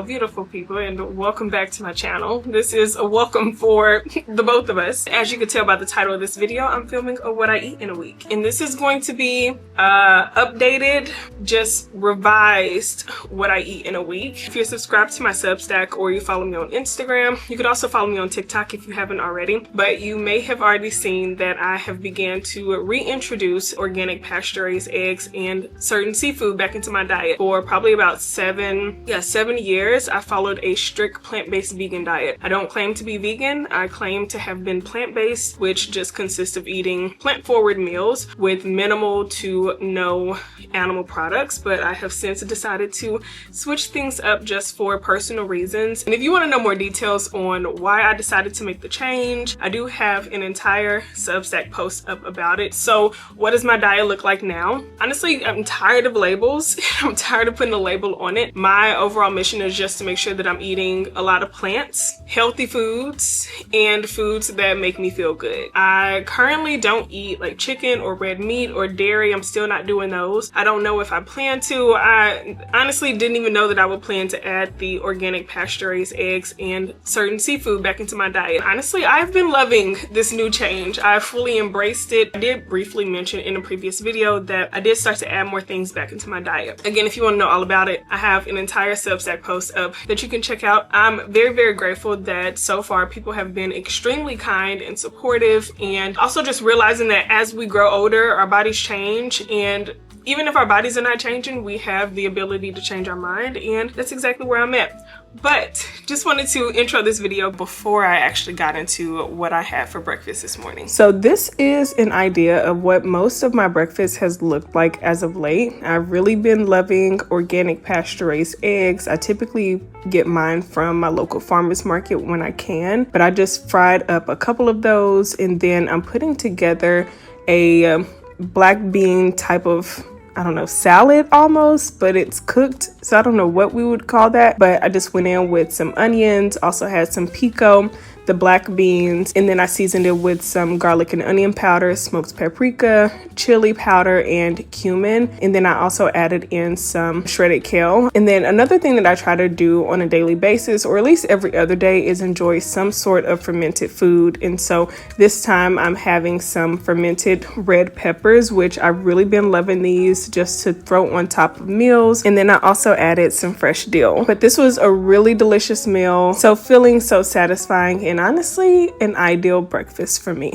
Hello beautiful people, and welcome back to my channel. This is a welcome for the both of us. As you can tell by the title of this video, I'm filming a what I eat in a week, and this is going to be updated, just revised what I eat in a week. If you're subscribed to my Substack or you follow me on Instagram, you could also follow me on TikTok if you haven't already, but you may have already seen that I have began to reintroduce organic pasture-raised eggs and certain seafood back into my diet. For probably about 7 years, I followed a strict plant-based vegan diet. I don't claim to be vegan. I claim to have been plant-based, which just consists of eating plant-forward meals with minimal to no animal products, but I have since decided to switch things up just for personal reasons. And if you want to know more details on why I decided to make the change, I do have an entire Substack post up about it. So what does my diet look like now? Honestly, I'm tired of labels. I'm tired of putting a label on it. My overall mission is just to make sure that I'm eating a lot of plants, healthy foods, and foods that make me feel good. I currently don't eat like chicken or red meat or dairy. I'm still not doing those. I don't know if I plan to. I honestly didn't even know that I would plan to add the organic pasture-raised eggs and certain seafood back into my diet. Honestly, I've been loving this new change. I fully embraced it. I did briefly mention in a previous video that I did start to add more things back into my diet. Again, if you want to know all about it, I have an entire Substack post up that you can check out. I'm very, very grateful that so far people have been extremely kind and supportive, and also just realizing that as we grow older, our bodies change, and even if our bodies are not changing, we have the ability to change our mind, and that's exactly where I'm at. But just wanted to intro this video before I actually got into what I had for breakfast this morning. So this is an idea of what most of my breakfast has looked like as of late. I've really been loving organic pasture-raised eggs. I typically get mine from my local farmers market when I can, but I just fried up a couple of those, and then I'm putting together a black bean type of, I don't know, salad almost, but it's cooked, so I don't know what we would call that. But I just went in with some onions, also had some pico, the black beans, and then I seasoned it with some garlic and onion powder, smoked paprika, chili powder, and cumin. And then I also added in some shredded kale. And then another thing that I try to do on a daily basis, or at least every other day, is enjoy some sort of fermented food. And so this time I'm having some fermented red peppers, which I've really been loving these just to throw on top of meals. And then I also added some fresh dill. But this was a really delicious meal, so filling, so satisfying, and honestly an ideal breakfast for me.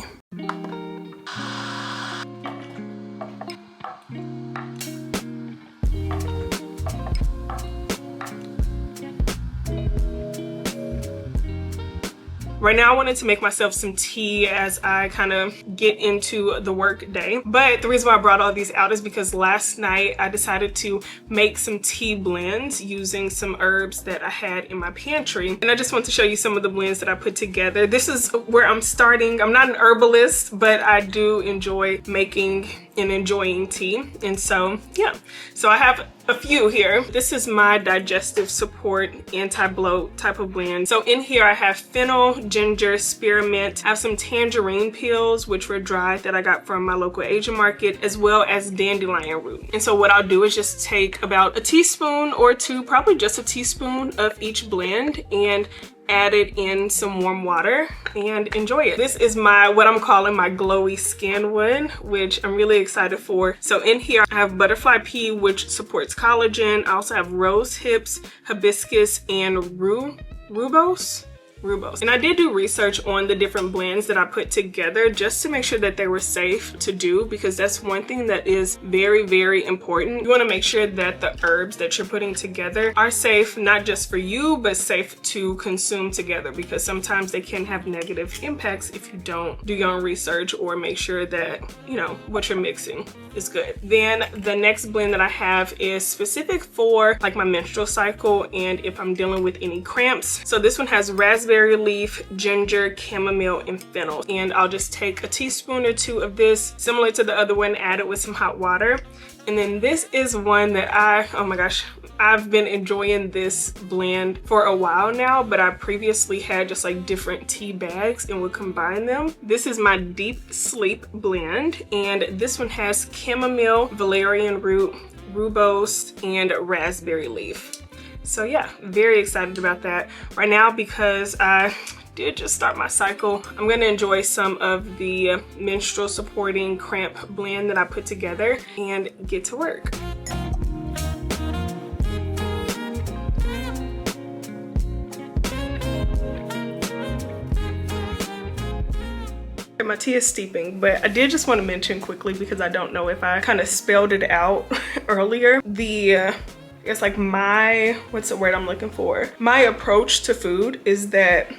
Right now I wanted to make myself some tea as I kind of get into the work day. But the reason why I brought all these out is because last night I decided to make some tea blends using some herbs that I had in my pantry. And I just want to show you some of the blends that I put together. This is where I'm starting. I'm not an herbalist, but I do enjoy making and enjoying tea. And so, yeah. So I have a few here. This is my digestive support anti-bloat type of blend. So in here I have fennel, ginger, spearmint. I have some tangerine peels, which were dried, that I got from my local Asian market, as well as dandelion root. And so what I'll do is just take about a teaspoon or two, probably just a teaspoon of each blend, and add it in some warm water and enjoy it. This is my, what I'm calling my glowy skin one, which I'm really excited for. So in here I have butterfly pea, which supports collagen. I also have rose hips, hibiscus, and rooibos. And I did do research on the different blends that I put together just to make sure that they were safe to do, because that's one thing that is very, very important. You want to make sure that the herbs that you're putting together are safe, not just for you, but safe to consume together, because sometimes they can have negative impacts if you don't do your own research or make sure that, you know, what you're mixing is good. Then the next blend that I have is specific for like my menstrual cycle and if I'm dealing with any cramps. So this one has raspberry leaf, ginger, chamomile, and fennel. And I'll just take a teaspoon or two of this, similar to the other one, add it with some hot water. And then this is one that oh my gosh, I've been enjoying this blend for a while now, but I previously had just like different tea bags and would combine them. This is my Deep Sleep blend, and this one has chamomile, valerian root, rooibos, and raspberry leaf. So yeah, very excited about that. Right now, because I did just start my cycle, I'm gonna enjoy some of the menstrual supporting cramp blend that I put together and get to work. My tea is steeping, but I did just want to mention quickly, because I don't know if I kind of spelled it out earlier, it's like what's the word I'm looking for? My approach to food is that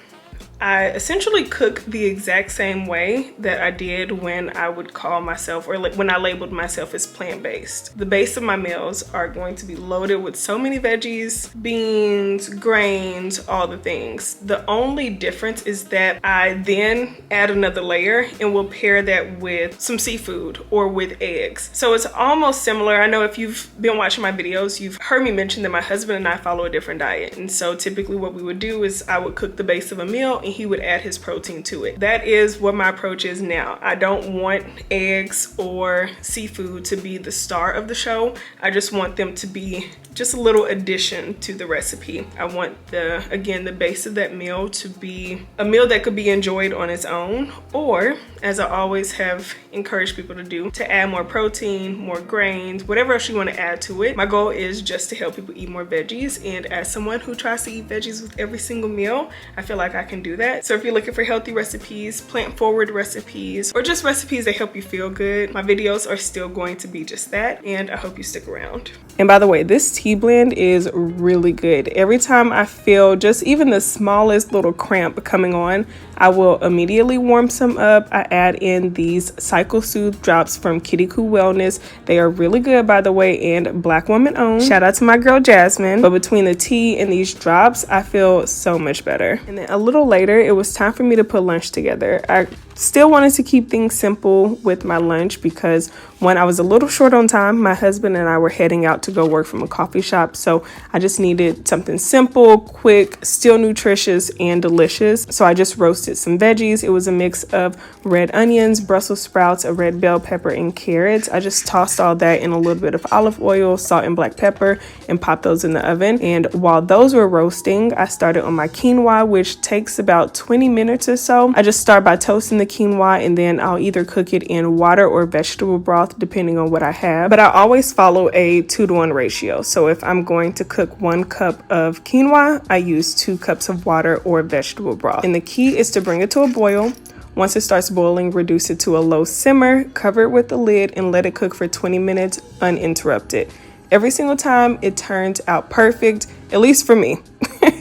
I essentially cook the exact same way that I did when I would call myself, or like when I labeled myself as plant-based. The base of my meals are going to be loaded with so many veggies, beans, grains, all the things. The only difference is that I then add another layer and will pair that with some seafood or with eggs. So it's almost similar. I know if you've been watching my videos, you've heard me mention that my husband and I follow a different diet. And so typically what we would do is I would cook the base of a meal and he would add his protein to it. That is what my approach is now. I don't want eggs or seafood to be the star of the show. I just want them to be just a little addition to the recipe. I want the base of that meal to be a meal that could be enjoyed on its own, or as I always have encouraged people to do, to add more protein, more grains, whatever else you want to add to it. My goal is just to help people eat more veggies, and as someone who tries to eat veggies with every single meal, I feel like I can do that. So if you're looking for healthy recipes, plant-forward recipes, or just recipes that help you feel good, my videos are still going to be just that, and I hope you stick around. And by the way, this tea blend is really good. Every time I feel just even the smallest little cramp coming on, I will immediately warm some up. I add in these Cycle Soothe drops from Kitty Coo Wellness. They are really good, by the way, and Black woman owned. Shout out to my girl Jasmine. But between the tea and these drops, I feel so much better. And then a little later, it was time for me to put lunch together. I still wanted to keep things simple with my lunch because when I was a little short on time, my husband and I were heading out to go work from a coffee shop. So I just needed something simple, quick, still nutritious and delicious. So I just roasted some veggies. It was a mix of red onions, Brussels sprouts, a red bell pepper, and carrots. I just tossed all that in a little bit of olive oil, salt, and black pepper, and popped those in the oven. And while those were roasting, I started on my quinoa, which takes about 20 minutes or so. I just start by toasting the quinoa, and then I'll either cook it in water or vegetable broth depending on what I have, but I always follow a 2-to-1 ratio. So if I'm going to cook 1 cup of quinoa, I use 2 cups of water or vegetable broth. And the key is to bring it to a boil. Once it starts boiling, reduce it to a low simmer, cover it with the lid, and let it cook for 20 minutes uninterrupted. Every single time it turns out perfect, at least for me.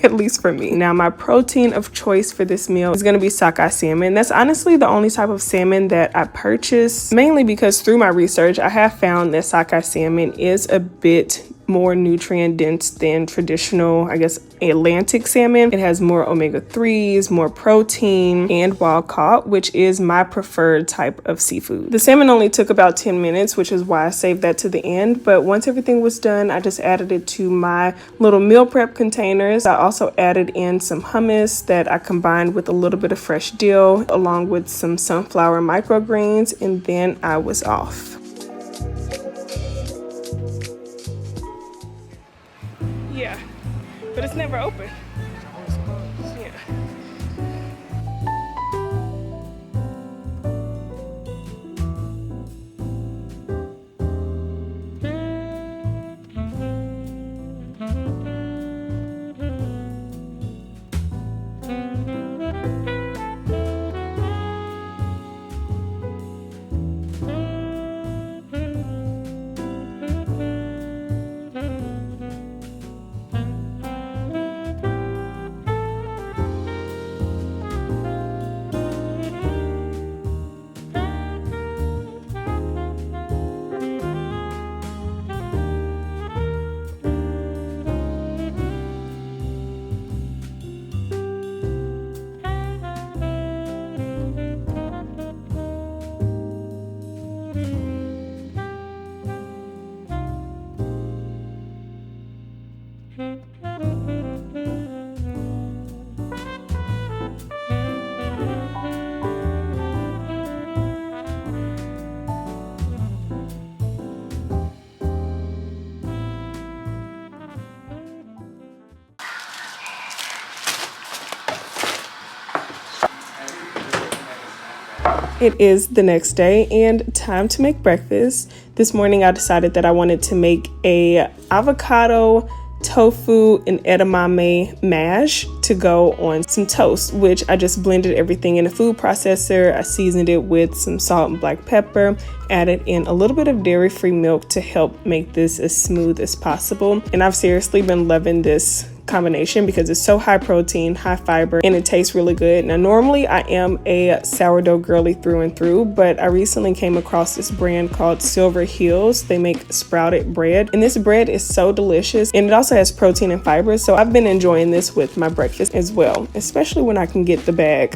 At least for me. Now, my protein of choice for this meal is going to be sockeye salmon. That's honestly the only type of salmon that I purchase, mainly because through my research, I have found that sockeye salmon is a bit more nutrient dense than traditional, I guess, Atlantic salmon. It has more omega-3s, more protein, and wild caught, which is my preferred type of seafood. The salmon only took about 10 minutes, which is why I saved that to the end. But once everything was done, I just added it to my little meal prep containers. I also added in some hummus that I combined with a little bit of fresh dill, along with some sunflower microgreens, and then I was off. Yeah, but it's never open. Yeah. It is the next day and time to make breakfast. This morning I decided that I wanted to make a avocado, tofu, and edamame mash to go on some toast, which I just blended everything in a food processor. I seasoned it with some salt and black pepper, added in a little bit of dairy-free milk to help make this as smooth as possible. And I've seriously been loving this combination because it's so high protein, high fiber, and it tastes really good. Now normally I am a sourdough girly through and through, but I recently came across this brand called Silver Hills. They make sprouted bread, and this bread is so delicious, and it also has protein and fiber, so I've been enjoying this with my breakfast as well, especially when I can get the bag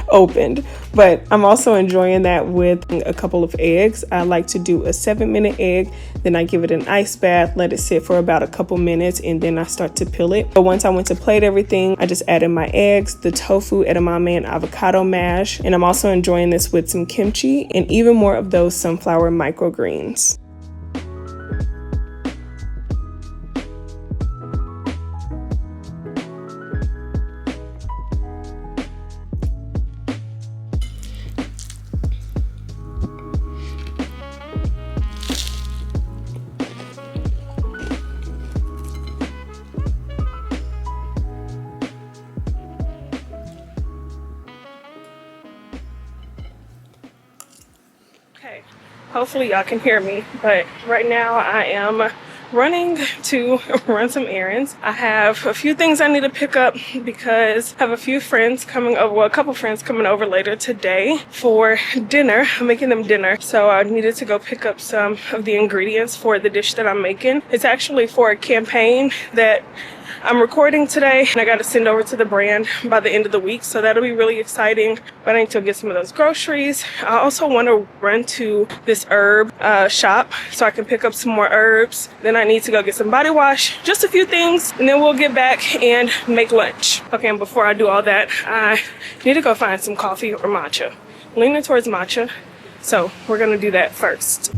opened. But I'm also enjoying that with a couple of eggs. I like to do a 7-minute egg, then I give it an ice bath, let it sit for about a couple minutes, and then I start to peel it. But once I went to plate everything, I just added my eggs, the tofu, edamame, and avocado mash. And I'm also enjoying this with some kimchi and even more of those sunflower microgreens. Okay, hopefully y'all can hear me, but right now I am running to run some errands. I have a few things I need to pick up because I have a few friends coming over, well, a couple friends coming over later today for dinner. I'm making them dinner, so I needed to go pick up some of the ingredients for the dish that I'm making. It's actually for a campaign that I'm recording today, and I got to send over to the brand by the end of the week, so that'll be really exciting. But I need to get some of those groceries. I also want to run to this herb shop so I can pick up some more herbs. Then I need to go get some body wash, just a few things, and then we'll get back and make lunch. Okay, and before I do all that, I need to go find some coffee or matcha. I'm leaning towards matcha, so we're gonna do that first.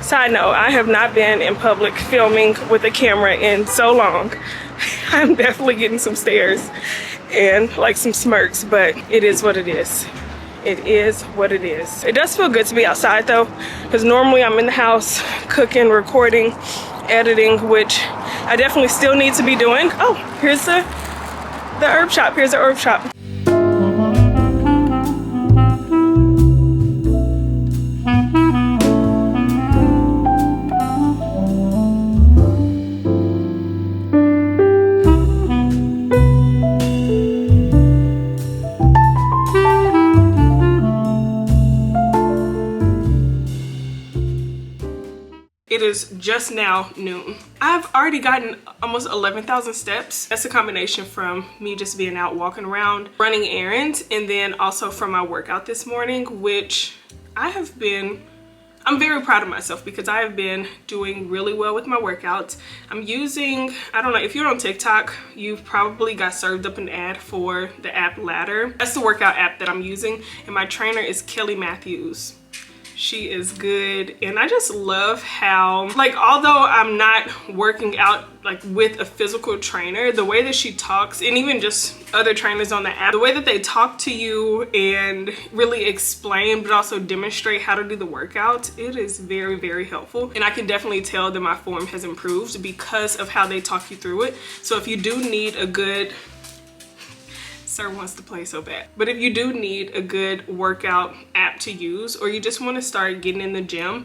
Side note, I have not been in public filming with a camera in so long. I'm definitely getting some stares and like some smirks, but it is what it is. It is what it is. It does feel good to be outside though, because normally I'm in the house cooking, recording, editing, which I definitely still need to be doing. Oh, here's the herb shop. Here's the herb shop. It is just now noon. I've already gotten almost 11,000 steps. That's a combination from me just being out walking around, running errands, and then also from my workout this morning, which I'm very proud of myself because I have been doing really well with my workouts. I'm using, I don't know, if you're on TikTok, you've probably got served up an ad for the app Ladder. That's the workout app that I'm using, and my trainer is Kelly Matthews. She is good, and I just love how, like, although I'm not working out like with a physical trainer, the way that she talks, and even just other trainers on the app, the way that they talk to you and really explain but also demonstrate how to do the workouts, it is very, very helpful. And I can definitely tell that my form has improved because of how they talk you through it. So if you do need a good, Sir wants to play so bad. But if you do need a good workout app to use, or you just want to start getting in the gym,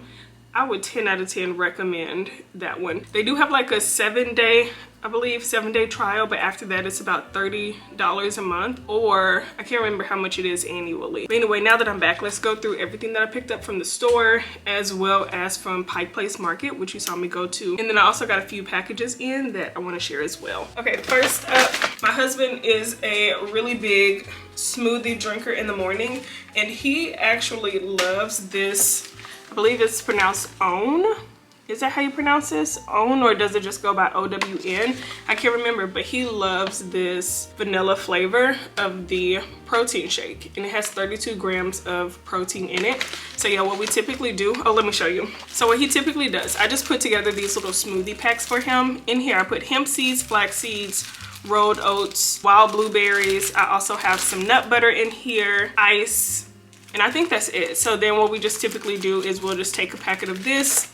I would 10 out of 10 recommend that one. They do have like a 7-day I believe 7-day trial, but after that it's about $30 a month, or I can't remember how much it is annually. But anyway, now that I'm back, let's go through everything that I picked up from the store as well as from Pike Place Market, which you saw me go to. And then I also got a few packages in that I want to share as well. Okay, first up, my husband is a really big smoothie drinker in the morning, and he actually loves this, I believe it's pronounced OWN. Is that how you pronounce this? OWN, or does it just go by OWN? I can't remember, but he loves this vanilla flavor of the protein shake, and it has 32 grams of protein in it. So yeah, what we typically do, oh, let me show you. So what he typically does, I just put together these little smoothie packs for him. In here, I put hemp seeds, flax seeds, rolled oats, wild blueberries. I also have some nut butter in here, ice, and I think that's it. So then what we just typically do is we'll just take a packet of this,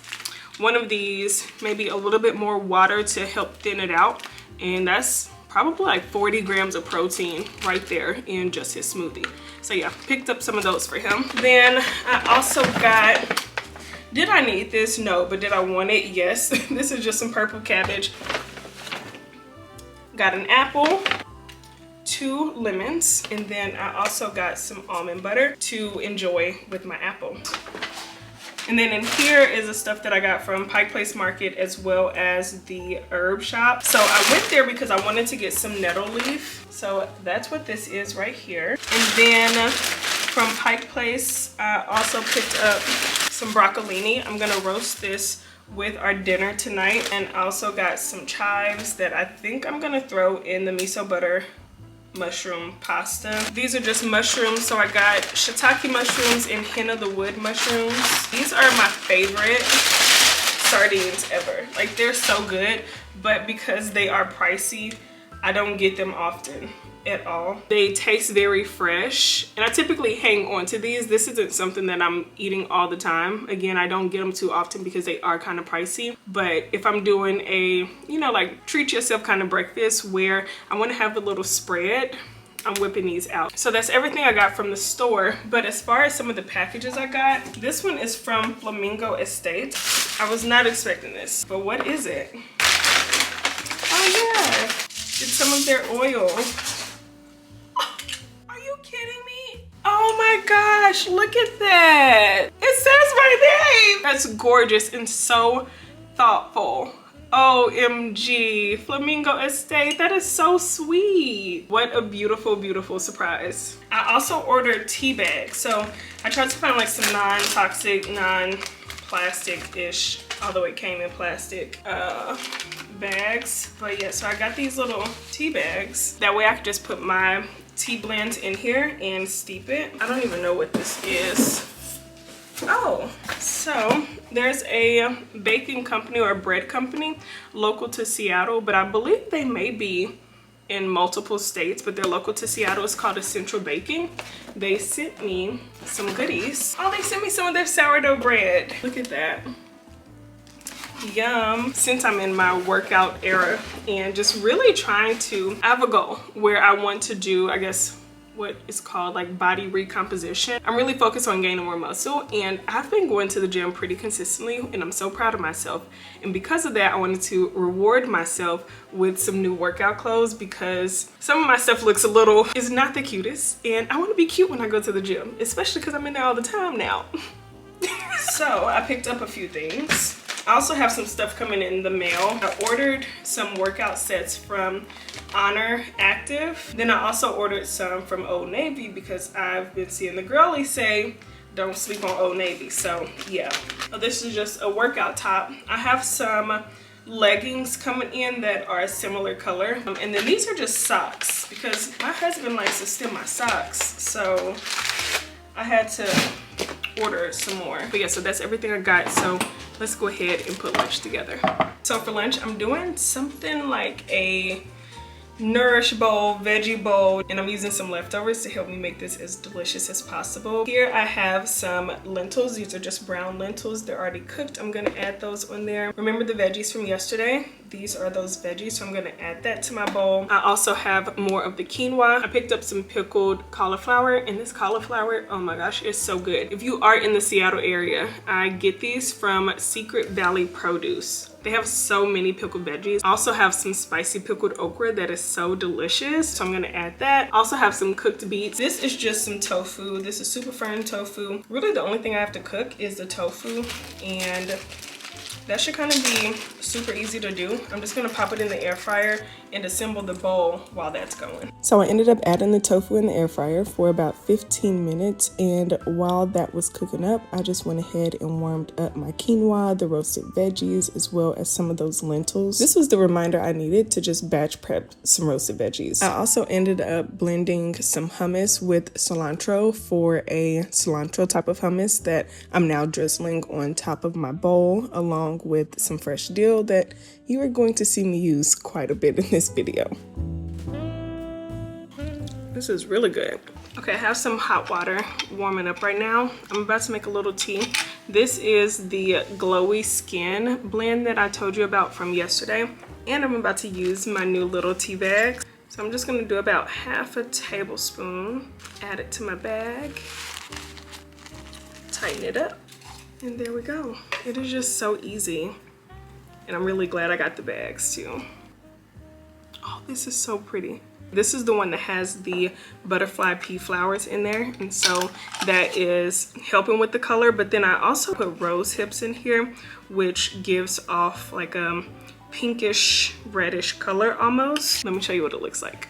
one of these, maybe a little bit more water to help thin it out, and that's probably like 40 grams of protein right there in just his smoothie. So yeah, picked up some of those for him. Then I also got, did I need this? No, but did I want it? Yes. This is just some purple cabbage. Got an apple, 2 lemons, and then I also got some almond butter to enjoy with my apple. And then in here is the stuff that I got from Pike Place Market as well as the herb shop. So I went there because I wanted to get some nettle leaf. So that's what this is right here. And then from Pike Place, I also picked up some broccolini. I'm gonna roast this with our dinner tonight. And I also got some chives that I think I'm gonna throw in the miso butter mushroom pasta. These are just mushrooms. So I got shiitake mushrooms and henna the wood mushrooms. These are my favorite sardines ever. Like, they're so good, but because they are pricey, I don't get them often at all. They taste very fresh, and I typically hang on to these. This isn't something that I'm eating all the time. Again, I don't get them too often because they are kind of pricey, but if I'm doing a, you know, like treat yourself kind of breakfast where I want to have a little spread, I'm whipping these out. So that's everything I got from the store. But as far as some of the packages I got, this one is from Flamingo Estate. I was not expecting this, but what is it? Oh yeah, it's some of their oil. Oh my gosh, look at that. It says right there. That's gorgeous and so thoughtful. OMG, Flamingo Estate, that is so sweet. What a beautiful, beautiful surprise. I also ordered tea bags. So I tried to find like some non-toxic, non-plastic-ish, although it came in plastic bags. But yeah, so I got these little tea bags. That way I could just put my tea blends in here and steep it. I don't even know what this is. Oh, so there's a baking company or a bread company local to Seattle, but I believe they may be in multiple states, but they're local to Seattle. It's called Essential Baking. They sent me some goodies. Oh, they sent me some of their sourdough bread. Look at that. Yum. Since I'm in my workout era and just really trying to, I have a goal where I want to do, I guess, what is called like body recomposition. I'm really focused on gaining more muscle, and I've been going to the gym pretty consistently, and I'm so proud of myself. And because of that, I wanted to reward myself with some new workout clothes because some of my stuff looks a little, is not the cutest, and I want to be cute when I go to the gym, especially because I'm in there all the time now. So I picked up a few things. I also have some stuff coming in the mail. I ordered some workout sets from Honor Active. Then I also ordered some from Old Navy because I've been seeing the girlies say don't sleep on Old Navy. So yeah, this is just a workout top. I have some leggings coming in that are a similar color. And then these are just socks because my husband likes to steal my socks. So I had to order some more. But yeah, so that's everything I got. So let's go ahead and put lunch together. So for lunch, I'm doing something like a nourish bowl, veggie bowl, and I'm using some leftovers to help me make this as delicious as possible. Here I have some lentils. These are just brown lentils. They're already cooked. I'm gonna add those on there. Remember the veggies from yesterday? These are those veggies, so I'm gonna add that to my bowl. I also have more of the quinoa. I picked up some pickled cauliflower, and this cauliflower, oh my gosh, it's so good. If you are in the Seattle area, I get these from Secret Valley Produce. They have so many pickled veggies. I also have some spicy pickled okra that is so delicious, so I'm gonna add that. I also have some cooked beets. This is just some tofu. This is super firm tofu. Really the only thing I have to cook is the tofu, and that should kind of be super easy to do. I'm just gonna pop it in the air fryer and assemble the bowl while that's going. So I ended up adding the tofu in the air fryer for about 15 minutes, and while that was cooking up, I just went ahead and warmed up my quinoa, the roasted veggies, as well as some of those lentils. This was the reminder I needed to just batch prep some roasted veggies. I also ended up blending some hummus with cilantro for a cilantro type of hummus that I'm now drizzling on top of my bowl, along with some fresh dill that you are going to see me use quite a bit in this video. This is really good. Okay, I have some hot water warming up right now. I'm about to make a little tea. This is the glowy skin blend that I told you about from yesterday. And I'm about to use my new little tea bags. So I'm just gonna do about half a tablespoon, add it to my bag, tighten it up, and there we go. It is just so easy. And I'm really glad I got the bags too. Oh, this is so pretty. This is the one that has the butterfly pea flowers in there, and so that is helping with the color. But then I also put rose hips in here, which gives off like a pinkish reddish color almost. Let me show you what it looks like.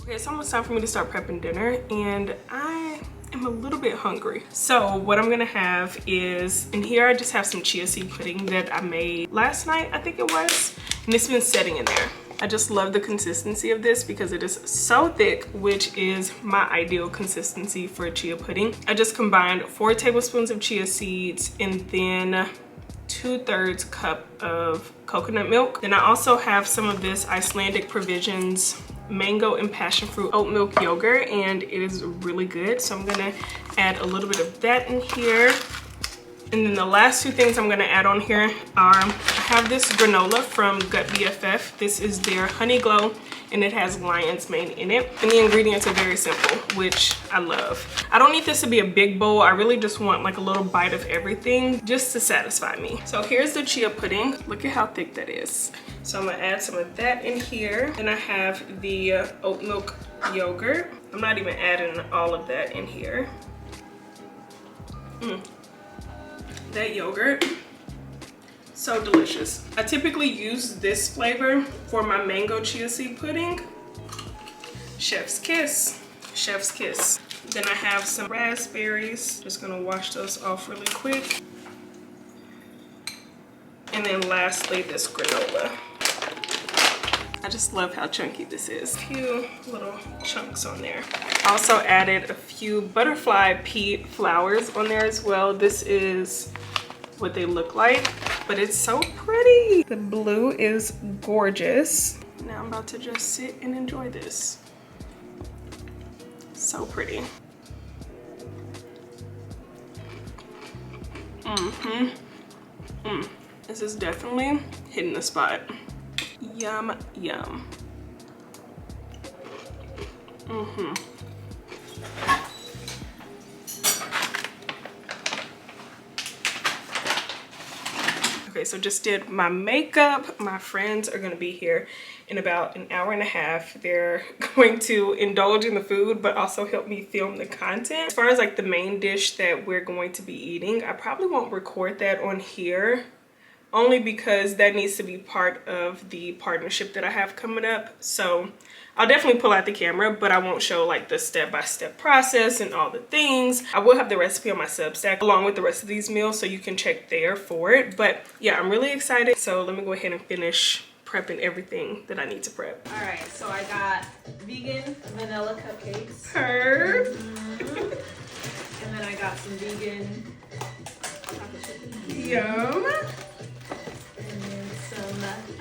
Okay, it's almost time for me to start prepping dinner, and I am a little bit hungry. So what I'm gonna have is, in here I just have some chia seed pudding that I made last night, I think it was, and it's been setting in there. I just love the consistency of this because it is so thick, which is my ideal consistency for chia pudding. I just combined 4 tablespoons of chia seeds and then 2/3 cup of coconut milk. Then I also have some of this Icelandic Provisions mango and passion fruit oat milk yogurt, and it is really good. So I'm gonna add a little bit of that in here. And then the last 2 things I'm gonna add on here are, I have this granola from Gut BFF. This is their Honey Glow, and it has lion's mane in it. And the ingredients are very simple, which I love. I don't need this to be a big bowl. I really just want like a little bite of everything just to satisfy me. So here's the chia pudding. Look at how thick that is. So I'm gonna add some of that in here. And I have the oat milk yogurt. I'm not even adding all of that in here. That yogurt, so delicious. I typically use this flavor for my mango chia seed pudding. Chef's kiss, chef's kiss. Then I have some raspberries. Just gonna wash those off really quick. And then lastly, this granola. I just love how chunky this is. A few little chunks on there. I also added a few butterfly pea flowers on there as well. This is what they look like, but it's so pretty. The blue is gorgeous. Now I'm about to just sit and enjoy this. So pretty. This is definitely hitting the spot. Yum, yum. Okay, so just did my makeup. My friends are gonna be here in about an hour and a half. They're going to indulge in the food, but also help me film the content. As far as like the main dish that we're going to be eating, I probably won't record that on here, only because that needs to be part of the partnership that I have coming up. So I'll definitely pull out the camera, but I won't show like the step-by-step process and all the things. I will have the recipe on my Substack along with the rest of these meals, so you can check there for it. But yeah, I'm really excited. So let me go ahead and finish prepping everything that I need to prep. All right, so I got vegan vanilla cupcakes. Herb. And then I got some vegan chocolate chip. Yum. And then some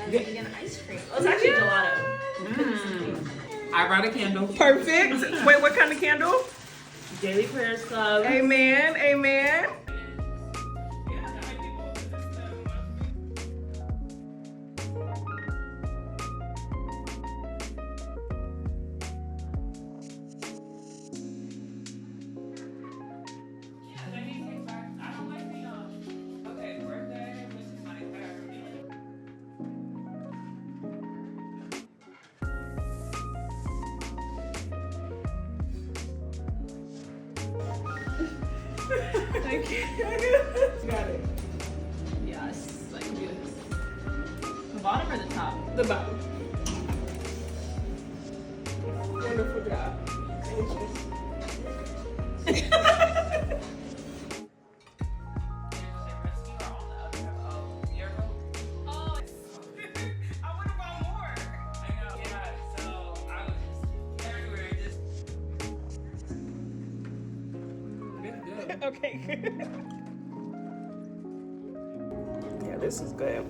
vegan ice cream. Oh, it's actually gelato. I I brought a candle. Perfect. Wait, what kind of candle? Daily Prayers Club. Amen. Amen. Thank you. Got it. Yes, I can do this. The bottom or the top? The bottom. Wonderful job. Okay, good. Yeah, this is good.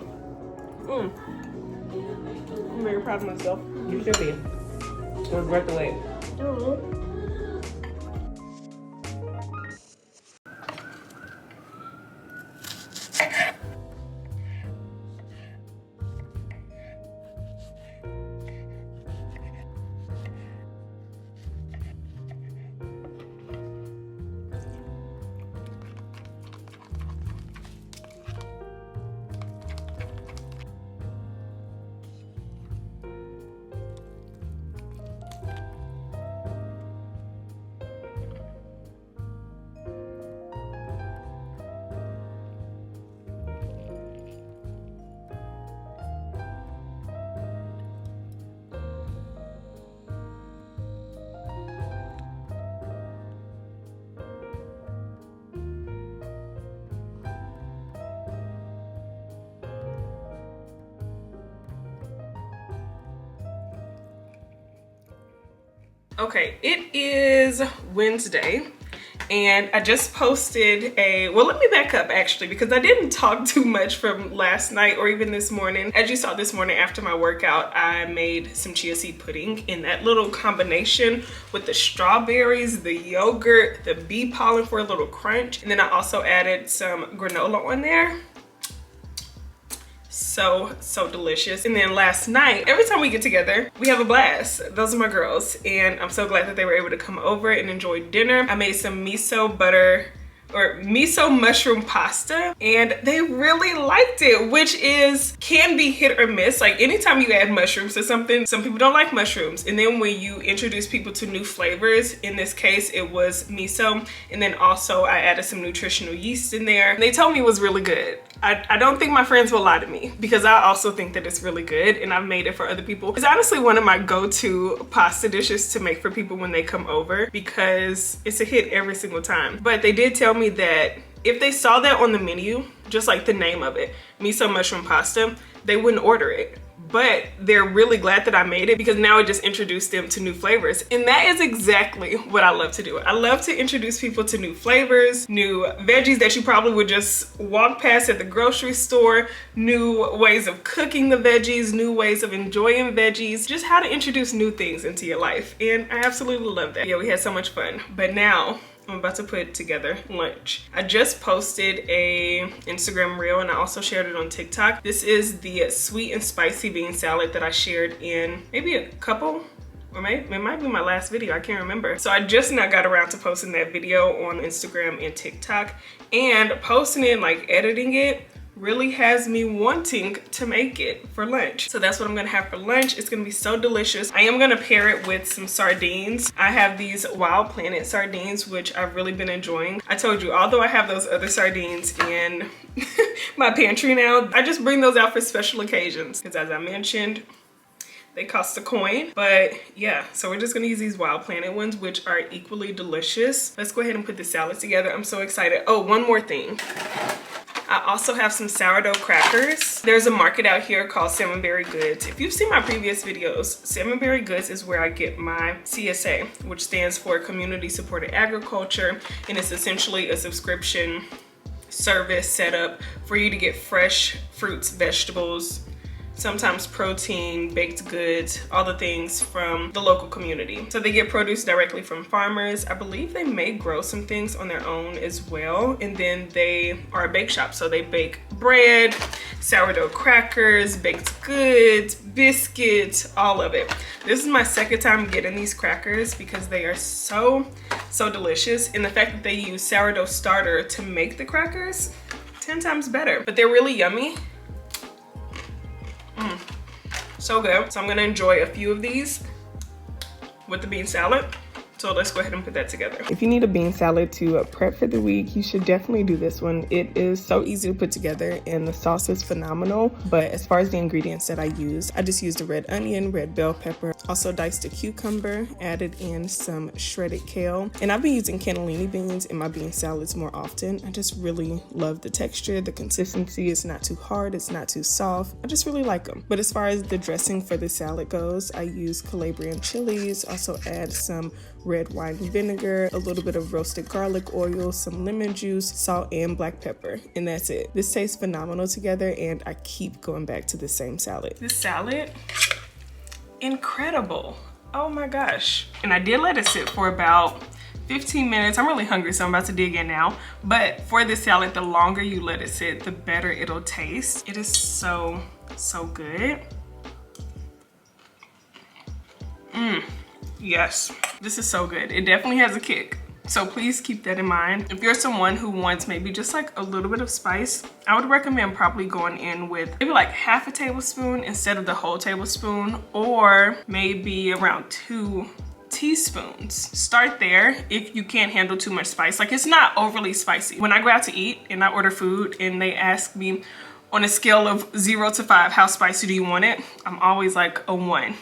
I'm very proud of myself. You should be. It was worth the wait. Okay, it is Wednesday and I just posted well, let me back up actually, because I didn't talk too much from last night or even this morning. As you saw this morning after my workout, I made some chia seed pudding in that little combination with the strawberries, the yogurt, the bee pollen for a little crunch. And then I also added some granola on there. So delicious. And then last night, every time we get together, we have a blast. Those are my girls, and I'm so glad that they were able to come over and enjoy dinner. I made some miso mushroom pasta, and they really liked it, which can be hit or miss. Like anytime you add mushrooms to something, some people don't like mushrooms. And then when you introduce people to new flavors, in this case, it was miso. And then also I added some nutritional yeast in there. And they told me it was really good. I don't think my friends will lie to me, because I also think that it's really good, and I've made it for other people. It's honestly one of my go-to pasta dishes to make for people when they come over, because it's a hit every single time. But they did tell me that if they saw that on the menu, just like the name of it, miso mushroom pasta, they wouldn't order it. But they're really glad that I made it, because now it just introduced them to new flavors. And that is exactly what I love to do. I love to introduce people to new flavors, new veggies that you probably would just walk past at the grocery store, new ways of cooking the veggies, new ways of enjoying veggies, just how to introduce new things into your life. And I absolutely love that. Yeah, we had so much fun. But now I'm about to put together lunch. I just posted a Instagram reel, and I also shared it on TikTok. This is the sweet and spicy bean salad that I shared in maybe a couple, or maybe it might be my last video, I can't remember. So I just now got around to posting that video on Instagram and TikTok, and posting it, like editing it, really has me wanting to make it for lunch. So that's what I'm gonna have for lunch. It's gonna be so delicious. I am gonna pair it with some sardines. I have these Wild Planet sardines, which I've really been enjoying. I told you, although I have those other sardines in my pantry now, I just bring those out for special occasions, because as I mentioned, they cost a coin. But yeah, so we're just gonna use these Wild Planet ones, which are equally delicious. Let's go ahead and put the salad together. I'm so excited. Oh, one more thing. I also have some sourdough crackers. There's a market out here called Salmonberry Goods. If you've seen my previous videos, Salmonberry Goods is where I get my CSA, which stands for Community Supported Agriculture, and it's essentially a subscription service set up for you to get fresh fruits, vegetables, sometimes protein, baked goods, all the things from the local community. So they get produce directly from farmers. I believe they may grow some things on their own as well. And then they are a bake shop. So they bake bread, sourdough crackers, baked goods, biscuits, all of it. This is my second time getting these crackers because they are so delicious. And the fact that they use sourdough starter to make the crackers, 10 times better. But they're really yummy. So good. So I'm gonna enjoy a few of these with the bean salad. So let's go ahead and put that together. If you need a bean salad to prep for the week, you should definitely do this one. It is so easy to put together and the sauce is phenomenal. But as far as the ingredients that I use, I just used a red onion, red bell pepper, also diced a cucumber, added in some shredded kale. And I've been using cannellini beans in my bean salads more often. I just really love the texture, the consistency. It's not too hard, it's not too soft. I just really like them. But as far as the dressing for the salad goes, I use Calabrian chilies, also add some red wine vinegar, a little bit of roasted garlic oil, some lemon juice, salt, and black pepper, and that's it. This tastes phenomenal together, and I keep going back to the same salad. This salad, incredible. Oh my gosh. And I did let it sit for about 15 minutes. I'm really hungry, so I'm about to dig in now. But for this salad, the longer you let it sit, the better it'll taste. It is so good. Yes, this is so good. It definitely has a kick. So please keep that in mind. If you're someone who wants maybe just like a little bit of spice, I would recommend probably going in with maybe like half a tablespoon instead of the whole tablespoon, or maybe around 2 teaspoons. Start there if you can't handle too much spice. Like, it's not overly spicy. When I go out to eat and I order food and they ask me on a scale of 0 to 5, how spicy do you want it? I'm always like a 1.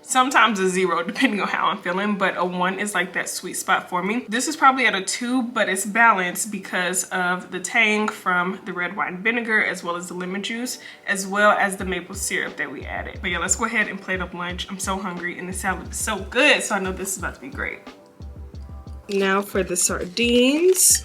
Sometimes a 0 depending on how I'm feeling, but a 1 is like that sweet spot for me. This is probably at a 2, but it's balanced because of the tang from the red wine vinegar, as well as the lemon juice, as well as the maple syrup that we added. But yeah, let's go ahead and plate up lunch. I'm so hungry and the salad is so good, so I know this is about to be great. Now for the sardines.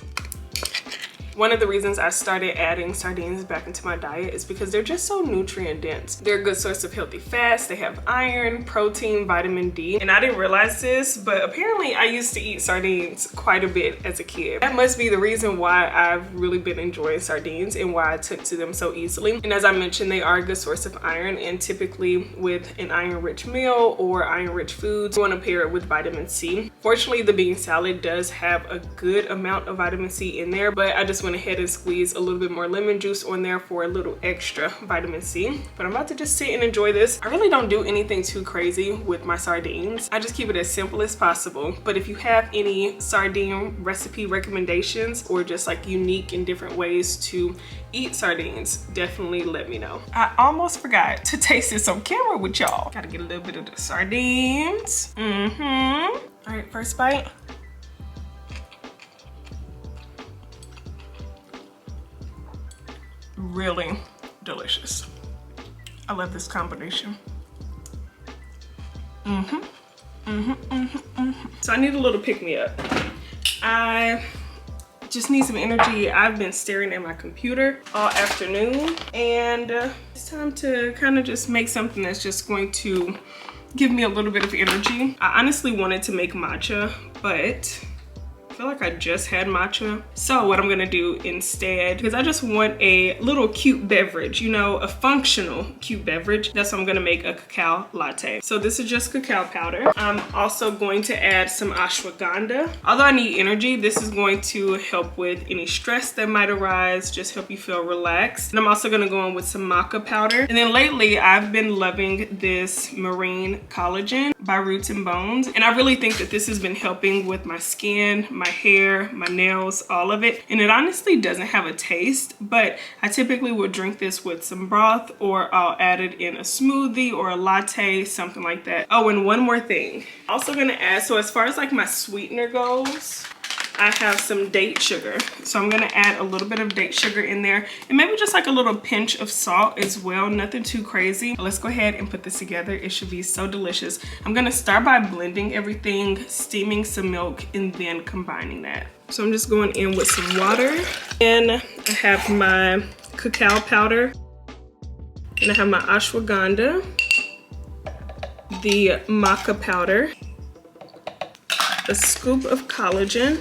One of the reasons I started adding sardines back into my diet is because they're just so nutrient dense. They're a good source of healthy fats. They have iron, protein, vitamin D. And I didn't realize this, but apparently I used to eat sardines quite a bit as a kid. That must be the reason why I've really been enjoying sardines and why I took to them so easily. And as I mentioned, they are a good source of iron, and typically with an iron-rich meal or iron-rich foods, you want to pair it with vitamin C. Fortunately, the bean salad does have a good amount of vitamin C in there, but I just went ahead and squeezed a little bit more lemon juice on there for a little extra vitamin C. But I'm about to just sit and enjoy this. I really don't do anything too crazy with my sardines. I just keep it as simple as possible. But if you have any sardine recipe recommendations or just like unique and different ways to eat sardines, definitely let me know. I almost forgot to taste this on camera with y'all. Gotta get a little bit of the sardines. All right, first bite. Really delicious. I love this combination. So I need a little pick-me-up. I just need some energy. I've been staring at my computer all afternoon, and it's time to kind of just make something that's just going to give me a little bit of energy. I honestly wanted to make matcha, but I feel like I just had matcha. So what I'm gonna do instead, because I just want a little cute beverage, you know, a functional cute beverage, that's what I'm gonna make a cacao latte. So this is just cacao powder. I'm also going to add some ashwagandha. Although I need energy, this is going to help with any stress that might arise, just help you feel relaxed. And I'm also gonna go in with some maca powder. And then lately, I've been loving this marine collagen by Roots and Bones. And I really think that this has been helping with my skin, my hair, my nails, all of it. And it honestly doesn't have a taste, but I typically would drink this with some broth, or I'll add it in a smoothie or a latte, something like that. Oh, and one more thing. Also gonna add, so as far as like my sweetener goes, I have some date sugar. So I'm gonna add a little bit of date sugar in there, and maybe just like a little pinch of salt as well, nothing too crazy. Let's go ahead and put this together. It should be so delicious. I'm gonna start by blending everything, steaming some milk, and then combining that. So I'm just going in with some water, and I have my cacao powder. And I have my ashwagandha, the maca powder, a scoop of collagen,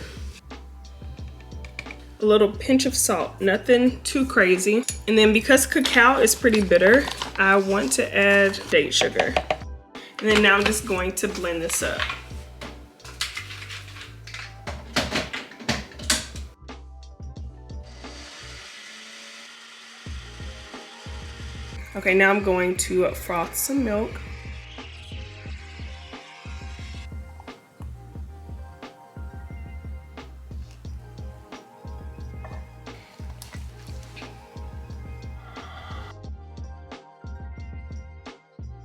a little pinch of salt, nothing too crazy. And then because cacao is pretty bitter, I want to add date sugar. And then now I'm just going to blend this up. Okay, now I'm going to froth some milk.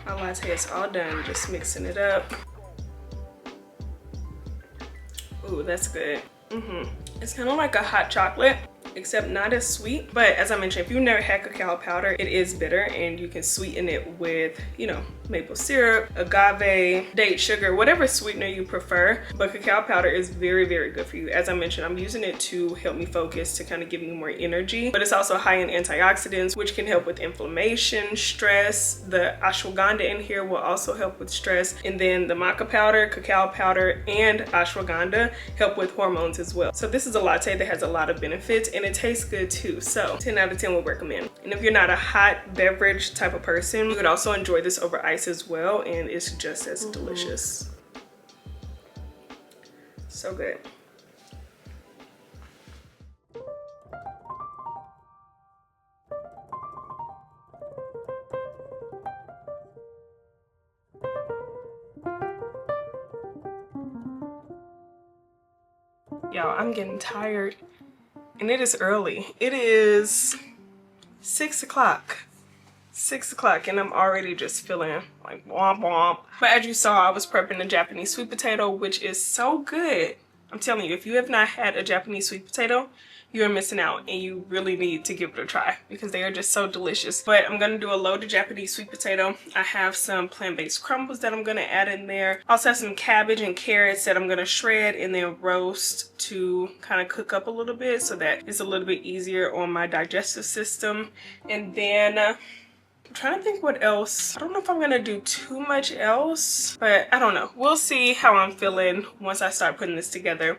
My latte is all done, just mixing it up. Ooh, that's good. It's kind of like a hot chocolate, except not as sweet. But as I mentioned, if you've never had cacao powder, it is bitter, and you can sweeten it with, you know, maple syrup, agave, date sugar, whatever sweetener you prefer. But cacao powder is very, very good for you. As I mentioned, I'm using it to help me focus, to kind of give me more energy. But it's also high in antioxidants, which can help with inflammation, stress. The ashwagandha in here will also help with stress. And then the maca powder, cacao powder, and ashwagandha help with hormones as well. So this is a latte that has a lot of benefits, and it tastes good too. So 10 out of 10 would recommend. And if you're not a hot beverage type of person, you could also enjoy this over ice as well, and it's just as delicious. So good. Y'all, I'm getting tired, and it is early. It is 6 o'clock. 6 o'clock, and I'm already just feeling like womp womp. But as you saw, I was prepping a Japanese sweet potato, which is so good. I'm telling you, if you have not had a Japanese sweet potato, you're missing out, and you really need to give it a try because they are just so delicious. But I'm gonna do a loaded Japanese sweet potato. I have some plant-based crumbles that I'm gonna add in there. I also have some cabbage and carrots that I'm gonna shred and then roast to kind of cook up a little bit so that it's a little bit easier on my digestive system. And then I'm trying to think what else. I don't know if I'm gonna do too much else, but I don't know. We'll see how I'm feeling once I start putting this together.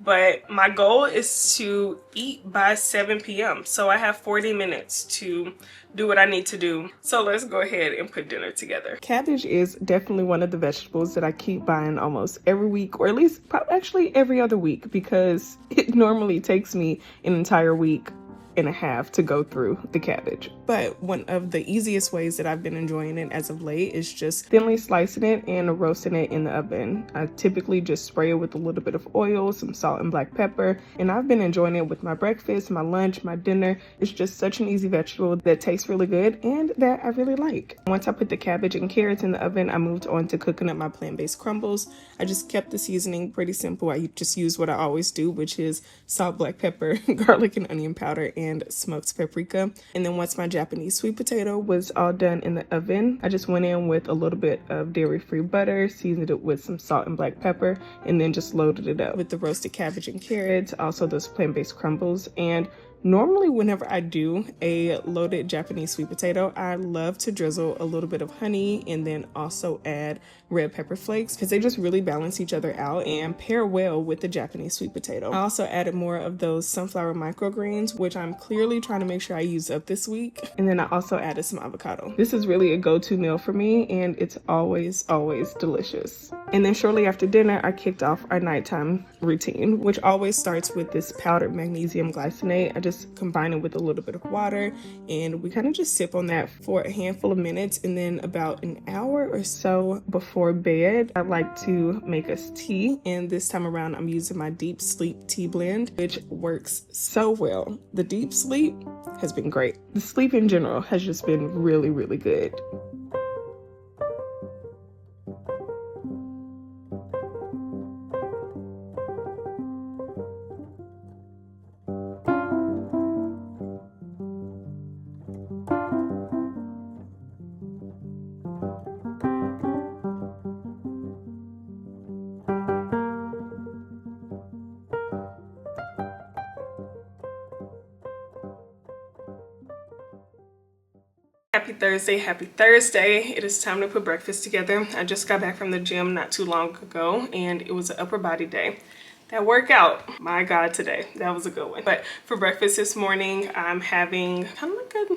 But my goal is to eat by 7 p.m. So I have 40 minutes to do what I need to do. So let's go ahead and put dinner together. Cabbage is definitely one of the vegetables that I keep buying almost every week, or at least actually every other week, because it normally takes me an entire week and a half to go through the cabbage. But one of the easiest ways that I've been enjoying it as of late is just thinly slicing it and roasting it in the oven. I typically just spray it with a little bit of oil, some salt and black pepper, and I've been enjoying it with my breakfast, my lunch, my dinner. It's just such an easy vegetable that tastes really good and that I really like. Once I put the cabbage and carrots in the oven, I moved on to cooking up my plant-based crumbles. I just kept the seasoning pretty simple. I just use what I always do, which is salt, black pepper, garlic and onion powder, and smoked paprika. And then once my Japanese sweet potato was all done in the oven, I just went in with a little bit of dairy-free butter, seasoned it with some salt and black pepper, and then just loaded it up with the roasted cabbage and carrots, also those plant-based crumbles. And normally whenever I do a loaded Japanese sweet potato, I love to drizzle a little bit of honey and then also add red pepper flakes because they just really balance each other out and pair well with the Japanese sweet potato. I also added more of those sunflower microgreens, which I'm clearly trying to make sure I use up this week. And then I also added some avocado. This is really a go-to meal for me, and it's always delicious. And then shortly after dinner, I kicked off our nighttime routine, which always starts with this powdered magnesium glycinate. I just combine it with a little bit of water, and we kind of just sip on that for a handful of minutes. And then about an hour or so before bed, I like to make us tea. And this time around, I'm using my deep sleep tea blend, which works so well. The deep sleep has been great. The sleep in general has just been really good. Happy Thursday, happy Thursday. It is time to put breakfast together. I just got back from the gym not too long ago and it was an upper body day. That workout, my God, today, that was a good one. But for breakfast this morning, I'm having kind of like a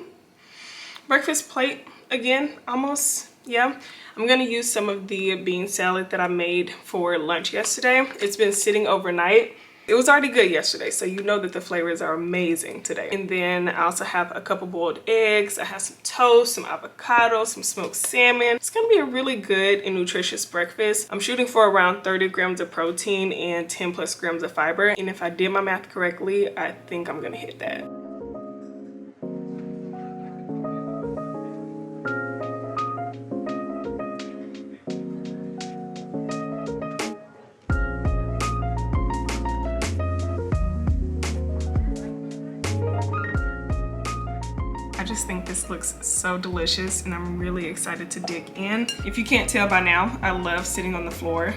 breakfast plate again, almost, yeah. I'm gonna use some of the bean salad that I made for lunch yesterday. It's been sitting overnight. It was already good yesterday, so you know that the flavors are amazing today. And then I also have a couple boiled eggs. I have some toast, some avocado, some smoked salmon. It's gonna be a really good and nutritious breakfast. I'm shooting for around 30 grams of protein and 10 plus grams of fiber. And if I did my math correctly, I think I'm gonna hit that. I just think this looks so delicious and I'm really excited to dig in. If you can't tell by now, I love sitting on the floor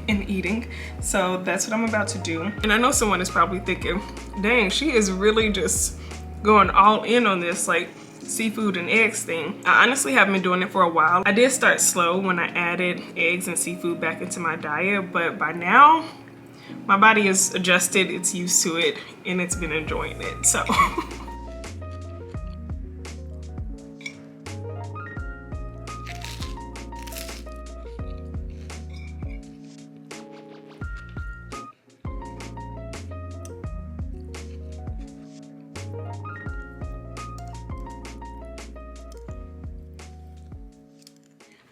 and eating. So that's what I'm about to do. And I know someone is probably thinking, dang, she is really just going all in on this like seafood and eggs thing. I honestly haven't been doing it for a while. I did start slow when I added eggs and seafood back into my diet, but by now, my body is adjusted, it's used to it, and it's been enjoying it, so.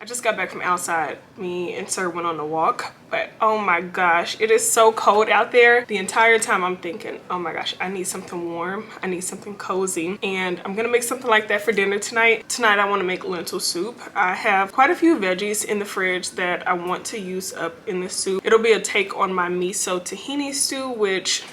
I just got back from outside. Me and Sir went on a walk, but oh my gosh, it is so cold out there. The entire time I'm thinking, oh my gosh, I need something warm. I need something cozy. And I'm gonna make something like that for dinner tonight. Tonight I wanna make lentil soup. I have quite a few veggies in the fridge that I want to use up in the soup. It'll be a take on my miso tahini stew, which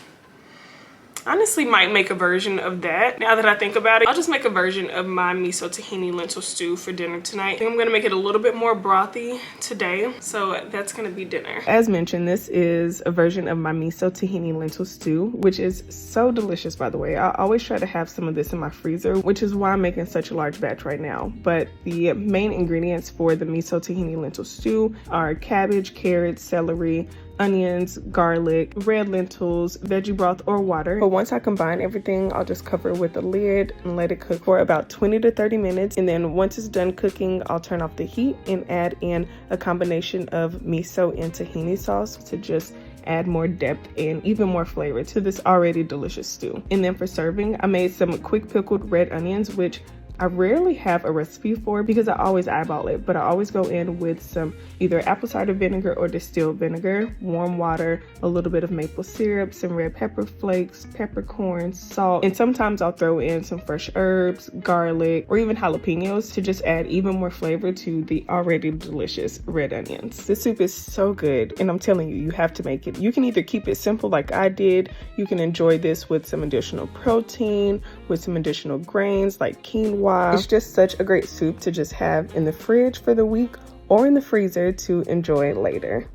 honestly might make a version of that. Now that I think about it, I'll just make a version of my miso tahini lentil stew for dinner tonight. I think I'm gonna make it a little bit more brothy today, so that's gonna be dinner. As mentioned, this is a version of my miso tahini lentil stew, which is so delicious, by the way. I always try to have some of this in my freezer, which is why I'm making such a large batch right now. But the main ingredients for the miso tahini lentil stew are cabbage, carrots, celery, onions, garlic, red lentils, veggie broth or water. But once I combine everything, I'll just cover it with a lid and let it cook for about 20 to 30 minutes. And then once it's done cooking, I'll turn off the heat and add in a combination of miso and tahini sauce to just add more depth and even more flavor to this already delicious stew. And then for serving, I made some quick pickled red onions, which I rarely have a recipe for because I always eyeball it, but I always go in with some either apple cider vinegar or distilled vinegar, warm water, a little bit of maple syrup, some red pepper flakes, peppercorns, salt, and sometimes I'll throw in some fresh herbs, garlic, or even jalapenos to just add even more flavor to the already delicious red onions. This soup is so good, and I'm telling you, you have to make it. You can either keep it simple like I did. You can enjoy this with some additional protein, with some additional grains like quinoa. It's just such a great soup to just have in the fridge for the week or in the freezer to enjoy later.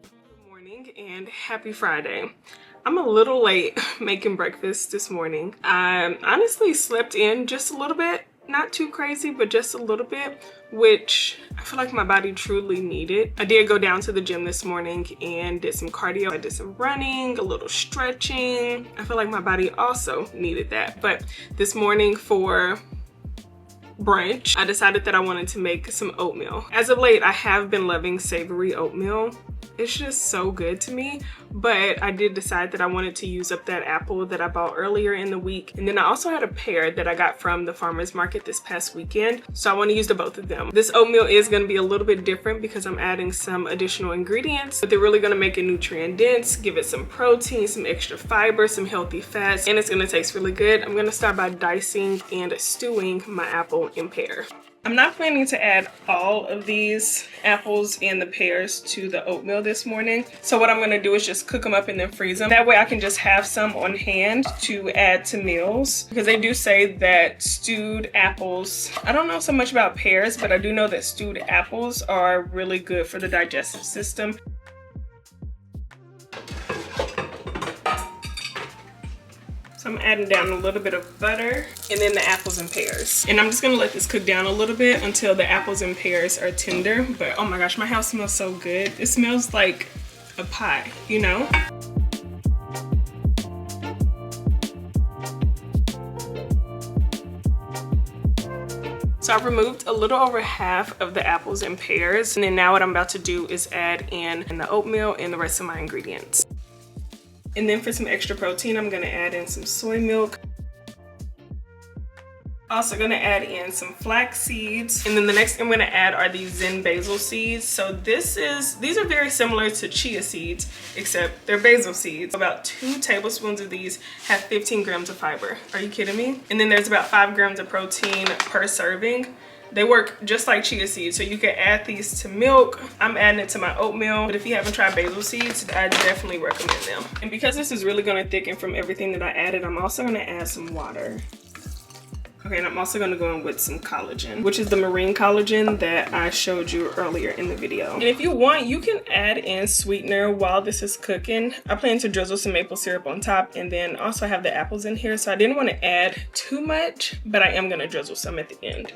Good morning and happy Friday. I'm a little late making breakfast this morning. I honestly slept in just a little bit. Not too crazy, but just a little bit, which I feel like my body truly needed. I did go down to the gym this morning and did some cardio. I did some running, a little stretching. I feel like my body also needed that. But this morning for brunch, I decided that I wanted to make some oatmeal. As of late, I have been loving savory oatmeal. It's just so good to me, but I did decide that I wanted to use up that apple that I bought earlier in the week. And then I also had a pear that I got from the farmer's market this past weekend. So I want to use the both of them. This oatmeal is going to be a little bit different because I'm adding some additional ingredients, but they're really going to make it nutrient dense, give it some protein, some extra fiber, some healthy fats, and it's going to taste really good. I'm going to start by dicing and stewing my apple and pear. I'm not planning to add all of these apples and the pears to the oatmeal this morning. So what I'm going to do is just cook them up and then freeze them. That way I can just have some on hand to add to meals. Because they do say that stewed apples, I don't know so much about pears, but I do know that stewed apples are really good for the digestive system. So So I'm adding down a little bit of butter and then the apples and pears. And I'm just gonna let this cook down a little bit until the apples and pears are tender. But oh my gosh, my house smells so good. It smells like a pie, you know? So I've removed a little over half of the apples and pears. And then now what I'm about to do is add in the oatmeal and the rest of my ingredients. And then for some extra protein, I'm gonna add in some soy milk. Also gonna add in some flax seeds. And then the next thing I'm gonna add are these Zen basil seeds. So these are very similar to chia seeds, except they're basil seeds. About 2 tablespoons of these have 15 grams of fiber. Are you kidding me? And then there's about 5 grams of protein per serving. They work just like chia seeds, so you can add these to milk. I'm adding it to my oatmeal, but if you haven't tried basil seeds, I definitely recommend them. And because this is really gonna thicken from everything that I added, I'm also gonna add some water. Okay, and I'm also gonna go in with some collagen, which is the marine collagen that I showed you earlier in the video. And if you want, you can add in sweetener while this is cooking. I plan to drizzle some maple syrup on top and then also have the apples in here, so I didn't wanna add too much, but I am gonna drizzle some at the end.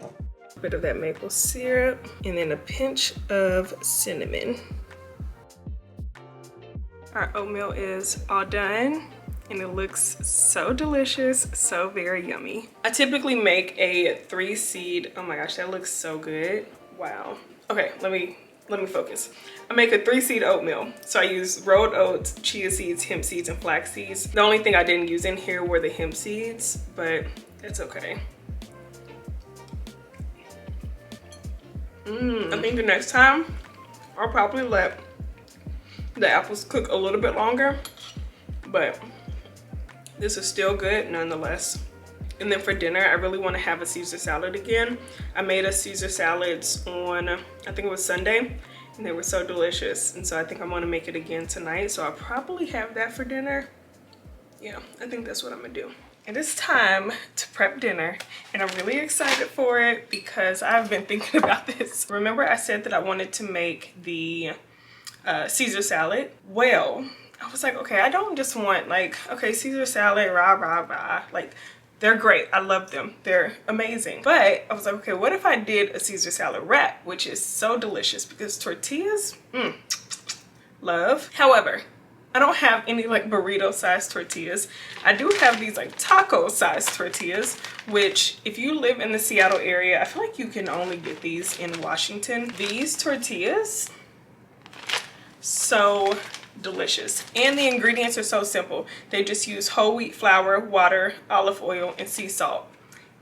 Bit of that maple syrup and then a pinch of cinnamon. Our oatmeal is all done and it looks so delicious, so very yummy. I typically make a 3-seed, oh my gosh, that looks so good. Wow. Okay, let me focus. I make a 3-seed oatmeal. So I use rolled oats, chia seeds, hemp seeds, and flax seeds. The only thing I didn't use in here were the hemp seeds, but it's okay. I think the next time I'll probably let the apples cook a little bit longer, but this is still good nonetheless. And then for dinner, I really want to have a Caesar salad again. I made a Caesar salads on, I think it was Sunday, and they were so delicious. And so I think I want to make it again tonight. So I'll probably have that for dinner. Yeah, I think that's what I'm gonna do. It is time to prep dinner and I'm really excited for it because I've been thinking about this. Remember I said that I wanted to make the Caesar salad? Well, I was like, okay, I don't just want like, okay, Caesar salad, rah, rah, rah. Like, they're great, I love them, they're amazing. But I was like, okay, what if I did a Caesar salad wrap, which is so delicious because tortillas, love. However, I don't have any like burrito sized tortillas. I do have these like taco sized tortillas, which if you live in the Seattle area, I feel like you can only get these in Washington. These tortillas, so delicious. And the ingredients are so simple. They just use whole wheat flour, water, olive oil, and sea salt.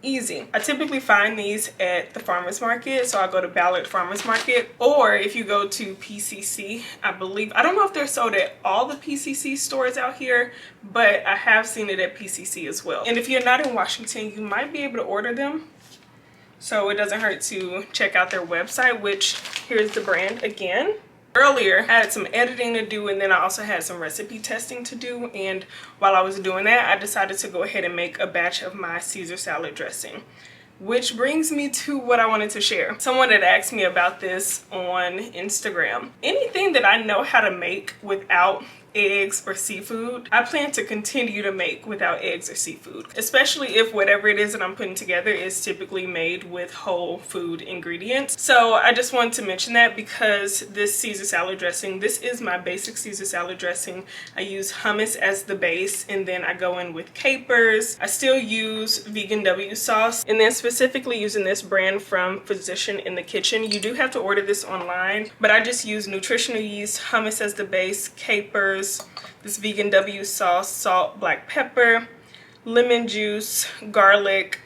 Easy. I typically find these at the farmers market, so I go to Ballard Farmers Market, or if you go to PCC, I believe, I don't know if they're sold at all the PCC stores out here, but I have seen it at PCC as well. And if you're not in Washington, you might be able to order them, so it doesn't hurt to check out their website, which here's the brand again. Earlier, I had some editing to do and then I also had some recipe testing to do, and while I was doing that, I decided to go ahead and make a batch of my Caesar salad dressing. Which brings me to what I wanted to share. Someone had asked me about this on Instagram. Anything that I know how to make without eggs or seafood, I plan to continue to make without eggs or seafood, especially if whatever it is that I'm putting together is typically made with whole food ingredients. So I just wanted to mention that because this Caesar salad dressing, this is my basic Caesar salad dressing. I use hummus as the base and then I go in with capers. I still use vegan W sauce, and then specifically using this brand from Physician in the Kitchen. You do have to order this online, but I just use nutritional yeast, hummus as the base, capers, this vegan W sauce, salt, black pepper, lemon juice, garlic.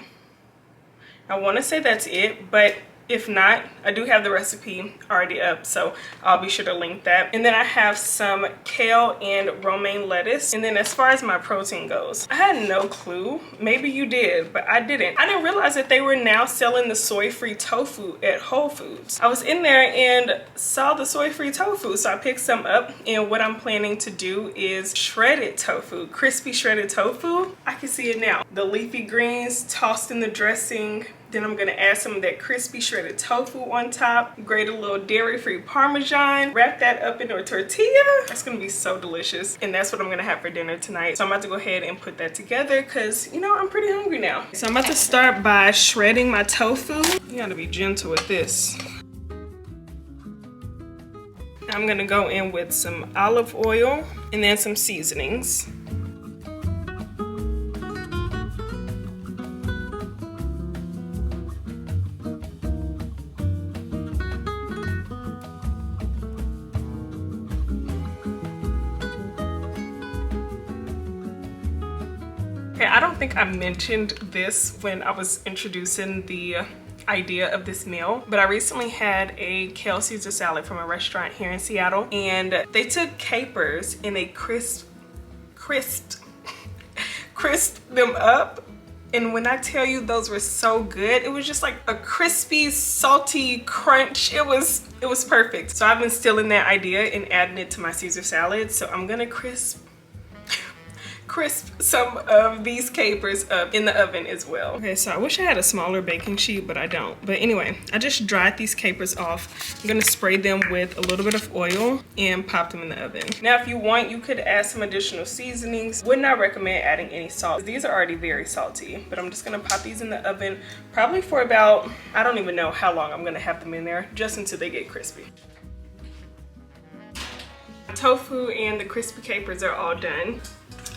I want to say that's it, but if not, I do have the recipe already up, so I'll be sure to link that. And then I have some kale and romaine lettuce. And then as far as my protein goes, I had no clue. Maybe you did, but I didn't. I didn't realize that they were now selling the soy-free tofu at Whole Foods. I was in there and saw the soy-free tofu, so I picked some up. And what I'm planning to do is shredded tofu, crispy shredded tofu. I can see it now. The leafy greens tossed in the dressing. Then I'm gonna add some of that crispy shredded tofu on top, grate a little dairy-free Parmesan, wrap that up into a tortilla. That's gonna be so delicious. And that's what I'm gonna have for dinner tonight. So I'm about to go ahead and put that together because, you know, I'm pretty hungry now. So I'm about to start by shredding my tofu. You gotta be gentle with this. I'm gonna go in with some olive oil and then some seasonings. Okay, I don't think I mentioned this when I was introducing the idea of this meal, but I recently had a kale Caesar salad from a restaurant here in Seattle, and they took capers and they crisped them up. And when I tell you those were so good, it was just like a crispy, salty crunch. It was perfect. So I've been stealing that idea and adding it to my Caesar salad. So I'm gonna crisp some of these capers up in the oven as well. Okay, so I wish I had a smaller baking sheet, but I don't. But anyway, I just dried these capers off. I'm gonna spray them with a little bit of oil and pop them in the oven. Now, if you want, you could add some additional seasonings. Would not recommend adding any salt. These are already very salty, but I'm just gonna pop these in the oven probably for about, I don't even know how long I'm gonna have them in there, just until they get crispy. Tofu and the crispy capers are all done.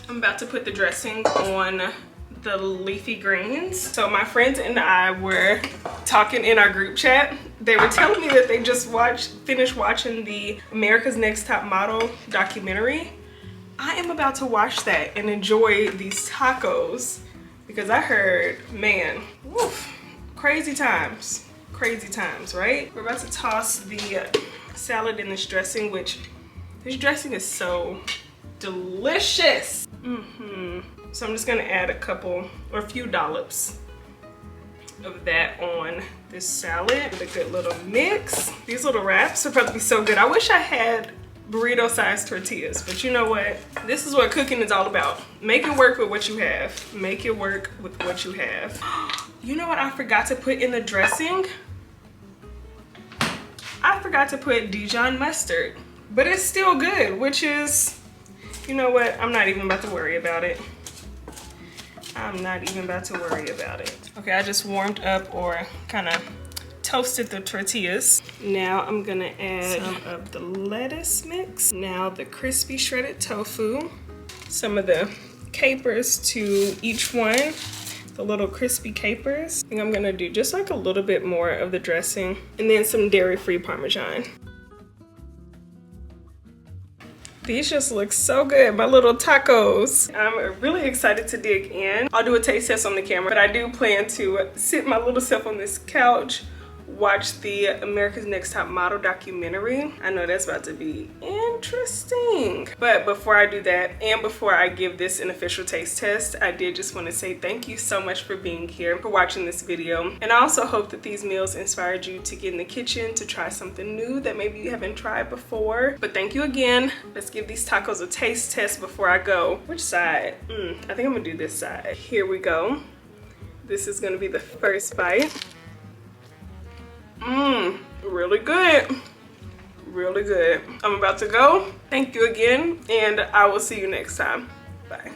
I'm about to put the dressing on the leafy greens. So my friends and I were talking in our group chat. They were telling me that they just finished watching the America's Next Top Model documentary. I am about to watch that and enjoy these tacos because I heard, man, woof, crazy times, right? We're about to toss the salad in this dressing, which this dressing is so delicious. So I'm just gonna add a couple or a few dollops of that on this salad with a good little mix. These little wraps are probably so good. I wish I had burrito-sized tortillas, but you know what? This is what cooking is all about. Make it work with what you have. Make it work with what you have. You know what I forgot to put in the dressing? I forgot to put Dijon mustard, but it's still good, which is, you know what? I'm not even about to worry about it. Okay, I just warmed up or kind of toasted the tortillas. Now I'm gonna add some of the lettuce mix. Now the crispy shredded tofu. Some of the capers to each one. The little crispy capers. I think I'm gonna do just like a little bit more of the dressing. And then some dairy-free Parmesan. These just look so good, my little tacos. I'm really excited to dig in. I'll do a taste test on the camera, but I do plan to sit my little self on this couch, watch the America's Next Top Model documentary. I know that's about to be interesting. But before I do that, and before I give this an official taste test, I did just want to say thank you so much for being here, for watching this video. And I also hope that these meals inspired you to get in the kitchen, to try something new that maybe you haven't tried before. But thank you again. Let's give these tacos a taste test before I go. Which side? I think I'm gonna do this side. Here we go. This is gonna be the first bite. Really good. Really good. I'm about to go. Thank you again, and I will see you next time. Bye.